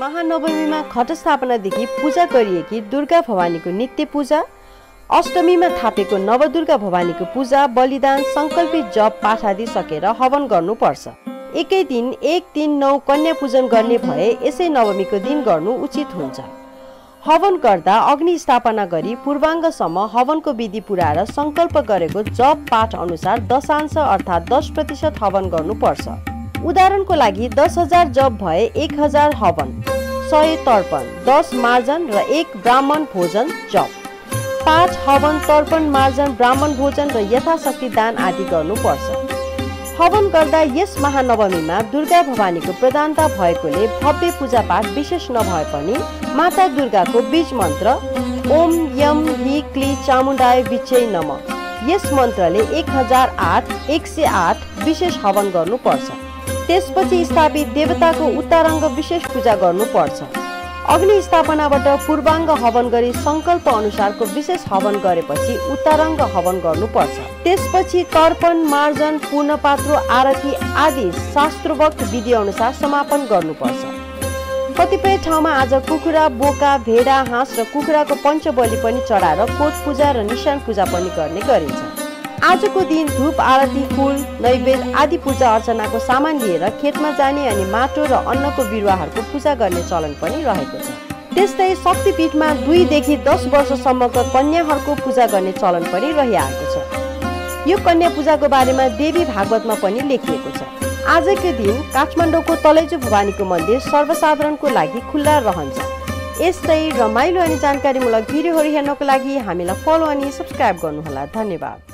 महानवमीमा घटस्थापनादेखि पूजा गरिएकी दुर्गा भवानीको नित्य पूजा, अष्टमीमा थापेको नवदुर्गा भवानीको पूजा, बलिदान, संकल्पित जप पाठ आदि सकेर हवन गर्नुपर्छ। एकै दिन 1-3-9 कन्या पूजन गर्ने भए यसै नवमीको दिन गर्नु उचित हुन्छ। हवन गर्दा अग्नि स्थापना गरी पूर्वाङ्गसम्म हवनको विधि पुर्याएर संकल्प गरेको जप पाठ अनुसार दशांश अर्थात् 10% हवन गर्नुपर्छ। उदाहरणको लागि 10,000 जप भए 1,000 हवन, 100 तर्पण, 10 मार्जन र 1 ब्राह्मण भोजन जप, 5 हवन, तर्पण, मार्जन, ब्राह्मण भोजन र यथाशक्ति दान आदि गर्नुपर्छ। हवन गर्दा यस महानवमीमा दुर्गा भवानीको प्रधानता भएकोले भव्य पूजापाठ विशेष नभए पनि माता दुर्गाको बीज मन्त्र ओम यम हि क्ली चामुण्डाय विच्चै नमः यस मन्त्रले 1008 विशेष हवन गर्नुपर्छ। त्यसपछि स्थापित देवताको उत्तराङ्ग विशेष पूजा गर्नुपर्छ। अग्नि स्थापनाबाट पूर्वाङ्ग हवन गरी संकल्प अनुसारको विशेष हवन गरेपछि उत्तराङ्ग हवन गर्नुपर्छ। त्यसपछि तर्पण, मार्जन, पूर्णपात्रो, आरती आदि शास्त्रोक्त विधि अनुसार समापन गर्नुपर्छ। कतिपय ठाउँमा आज कुखुरा, बोका, भेडा, हाँस र कुखुराको पञ्चबली पनि चढाएर कोट पूजा र निशान पूजा पनि गर्ने गरिन्छ। आजको दिन धूप, आरती, फूल, नैवेद्य आदि पूजा अर्चनाको सामान लिएर खेतमा जाने अनि माटो र अन्नको बिरुवाहरूको पूजा गर्ने चलन पनि रहेको छ। त्यस्तै शक्तिपीठमा 2 देखि 10 वर्षसम्मका कन्याहरूको पूजा गर्ने चलन पनि रहिआएको छ। यो कन्या पूजाको बारेमा देवी भागवतमा पनि लेखिएको छ। आजको दिन काठमाडौँको तलेजु भवानीको मन्दिर सर्वसाधारणको लागि खुल्ला रहन्छ। यस्तै रमाइलो अनि जानकारीमूलक भिडियोहरू हेर्नको लागि हामीलाई फलो अनि सब्स्क्राइब गर्नुहोला। धन्यवाद।